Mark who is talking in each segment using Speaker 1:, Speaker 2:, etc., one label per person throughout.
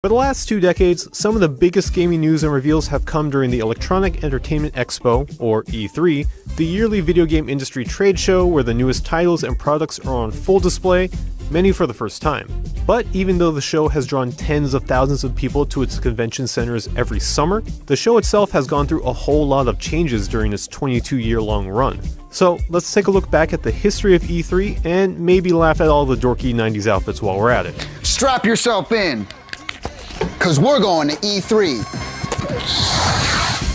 Speaker 1: For the last 2 decades, some of the biggest gaming news and reveals have come during the Electronic Entertainment Expo, or E3, the yearly video game industry trade show where the newest titles and products are on full display, many for the first time. But even though the show has drawn tens of thousands of people to its convention centers every summer, the show itself has gone through a whole lot of changes during its 22-year-long run. So let's take a look back at the history of E3 and maybe laugh at all the dorky 90s outfits while we're at it.
Speaker 2: Strap yourself in, cause we're going to E3.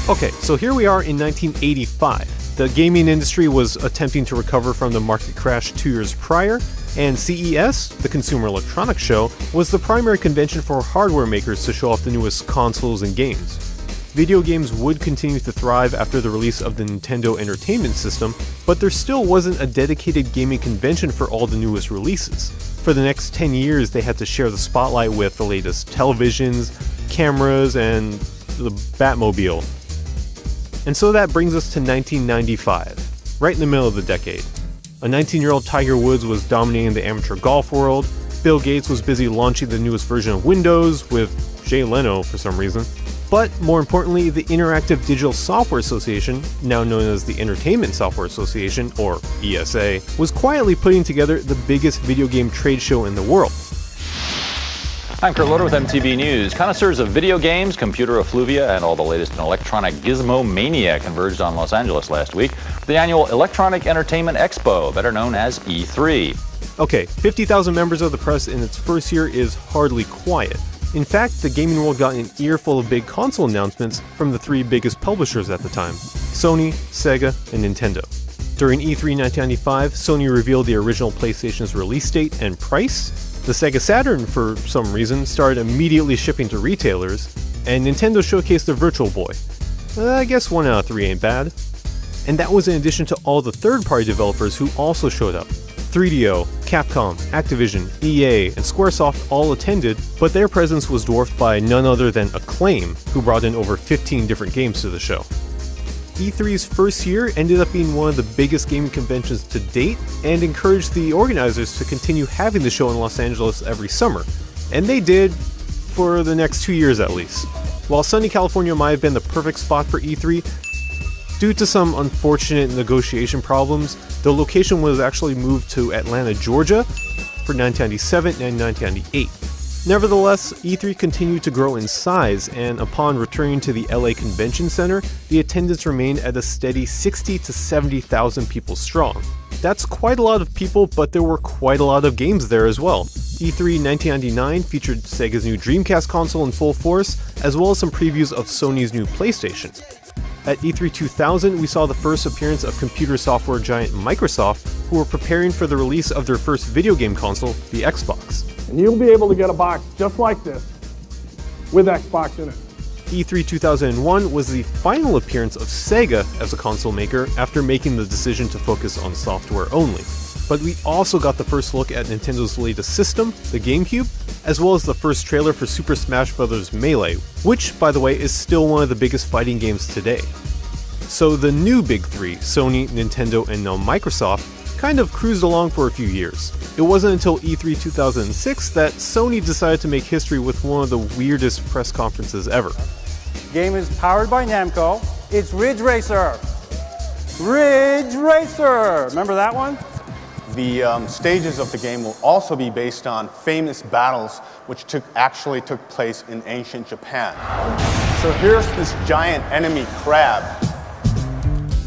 Speaker 1: Okay, so here we are in 1985. The gaming industry was attempting to recover from the market crash 2 years prior, and CES, the Consumer Electronics Show, was the primary convention for hardware makers to show off the newest consoles and games. Video games would continue to thrive after the release of the Nintendo Entertainment System, but there still wasn't a dedicated gaming convention for all the newest releases. For the next 10 years, they had to share the spotlight with the latest televisions, cameras, and the Batmobile. And so that brings us to 1995, right in the middle of the decade. A 19-year-old Tiger Woods was dominating the amateur golf world, Bill Gates was busy launching the newest version of Windows, with Jay Leno for some reason. But more importantly, the Interactive Digital Software Association, now known as the Entertainment Software Association, or ESA, was quietly putting together the biggest video game trade show in the world.
Speaker 3: I'm Kurt Loder with MTV News. Connoisseurs of video games, computer effluvia, and all the latest in electronic gizmo mania converged on Los Angeles last week for the annual Electronic Entertainment Expo, better known as E3.
Speaker 1: Okay, 50,000 members of the press in its first year is hardly quiet. In fact, the gaming world got an earful of big console announcements from the 3 biggest publishers at the time: Sony, Sega, and Nintendo. During E3 1995, Sony revealed the original PlayStation's release date and price. The Sega Saturn, for some reason, started immediately shipping to retailers, and Nintendo showcased the Virtual Boy. I guess 1 out of 3 ain't bad. And that was in addition to all the third-party developers who also showed up. 3DO, Capcom, Activision, EA, and Squaresoft all attended, but their presence was dwarfed by none other than Acclaim, who brought in over 15 different games to the show. E3's first year ended up being one of the biggest gaming conventions to date, and encouraged the organizers to continue having the show in Los Angeles every summer. And they did, for the next 2 years at least. While sunny California might have been the perfect spot for E3, due to some unfortunate negotiation problems, the location was actually moved to Atlanta, Georgia for 1997 and 1998. Nevertheless, E3 continued to grow in size, and upon returning to the LA Convention Center, the attendance remained at a steady 60 to 70,000 people strong. That's quite a lot of people, but there were quite a lot of games there as well. E3 1999 featured Sega's new Dreamcast console in full force, as well as some previews of Sony's new PlayStation. At E3 2000, we saw the first appearance of computer software giant Microsoft, who were preparing for the release of their first video game console, the Xbox.
Speaker 4: And you'll be able to get a box just like this, with Xbox in it.
Speaker 1: E3 2001 was the final appearance of Sega as a console maker after making the decision to focus on software only. But we also got the first look at Nintendo's latest system, the GameCube, as well as the first trailer for Super Smash Bros. Melee, which, by the way, is still one of the biggest fighting games today. So the new big 3, Sony, Nintendo, and now Microsoft, kind of cruised along for a few years. It wasn't until E3 2006 that Sony decided to make history with one of the weirdest press conferences ever.
Speaker 5: Game is powered by Namco. It's Ridge Racer. Ridge Racer! Remember that one?
Speaker 6: The stages of the game will also be based on famous battles which actually took place in ancient Japan. So here's this giant enemy crab.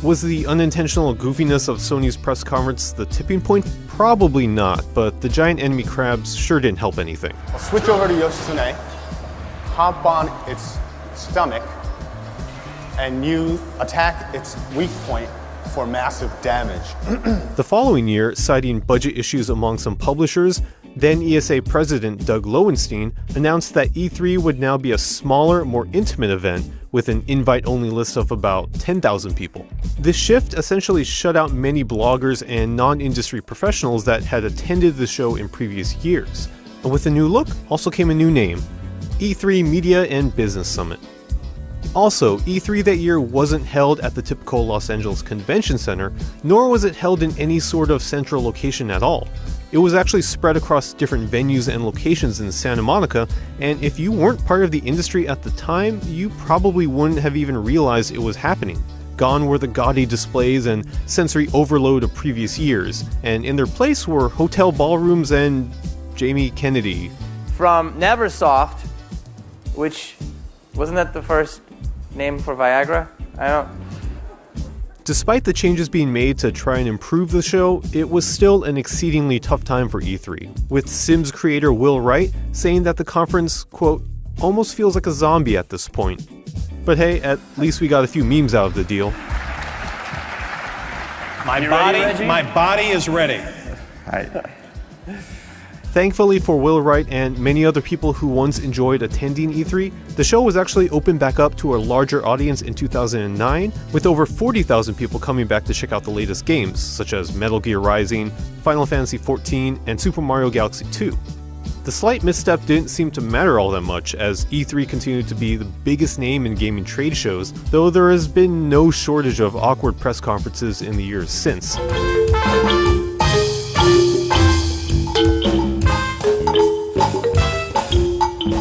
Speaker 1: Was the unintentional goofiness of Sony's press conference the tipping point? Probably not, but the giant enemy crabs sure didn't help anything.
Speaker 6: I'll switch over to Yoshitsune, hop on its stomach, and you attack its weak point for massive damage.
Speaker 1: The following year, citing budget issues among some publishers, then ESA president Doug Lowenstein announced that E3 would now be a smaller, more intimate event with an invite-only list of about 10,000 people. This shift essentially shut out many bloggers and non-industry professionals that had attended the show in previous years. And with a new look, also came a new name, E3 Media and Business Summit. Also, E3 that year wasn't held at the typical Los Angeles Convention Center, nor was it held in any sort of central location at all. It was actually spread across different venues and locations in Santa Monica, and if you weren't part of the industry at the time, you probably wouldn't have even realized it was happening. Gone were the gaudy displays and sensory overload of previous years, and in their place were hotel ballrooms and Jamie Kennedy.
Speaker 7: From Neversoft, which, wasn't that the first name for Viagra? I don't...
Speaker 1: Despite the changes being made to try and improve the show, it was still an exceedingly tough time for E3, with Sims creator Will Wright saying that the conference, quote, almost feels like a zombie at this point. But hey, at least we got a few memes out of the deal.
Speaker 8: My body is ready.
Speaker 1: Thankfully for Will Wright and many other people who once enjoyed attending E3, the show was actually opened back up to a larger audience in 2009, with over 40,000 people coming back to check out the latest games, such as Metal Gear Rising, Final Fantasy XIV, and Super Mario Galaxy 2. The slight misstep didn't seem to matter all that much, as E3 continued to be the biggest name in gaming trade shows, though there has been no shortage of awkward press conferences in the years since.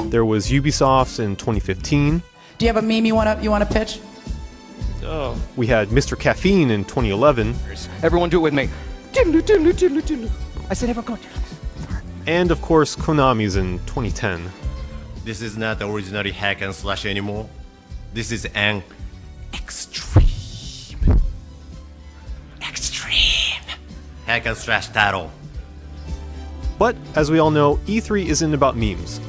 Speaker 1: There was Ubisoft's in 2015.
Speaker 9: Do you have a meme you want to pitch?
Speaker 1: We had Mr. Caffeine in 2011.
Speaker 10: Everyone do it with me. I said everyone go.
Speaker 1: And of course, Konami's in 2010.
Speaker 11: This is not originally hack and slash anymore. This is an extreme hack and slash title.
Speaker 1: But, as we all know, E3 isn't about memes.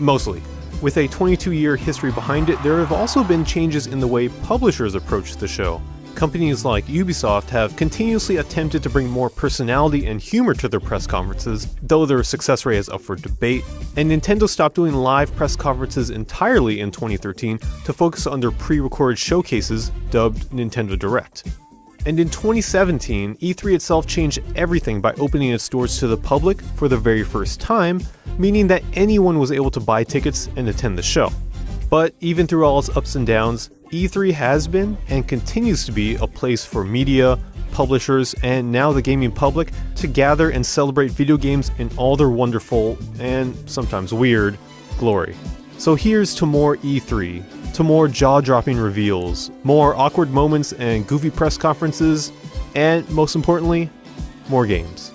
Speaker 1: Mostly. With a 22-year history behind it, there have also been changes in the way publishers approach the show. Companies like Ubisoft have continuously attempted to bring more personality and humor to their press conferences, though their success rate is up for debate, and Nintendo stopped doing live press conferences entirely in 2013 to focus on their pre-recorded showcases, dubbed Nintendo Direct. And in 2017, E3 itself changed everything by opening its doors to the public for the very first time, meaning that anyone was able to buy tickets and attend the show. But even through all its ups and downs, E3 has been and continues to be a place for media, publishers, and now the gaming public to gather and celebrate video games in all their wonderful, and sometimes weird, glory. So here's to more E3, to more jaw-dropping reveals, more awkward moments and goofy press conferences, and most importantly, more games.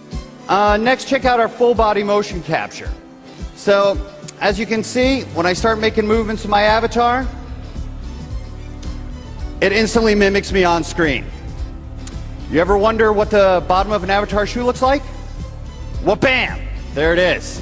Speaker 12: Next, check out our full body motion capture. So, as you can see, when I start making movements with my avatar, it instantly mimics me on screen. You ever wonder what the bottom of an avatar shoe looks like? Well, bam! There it is.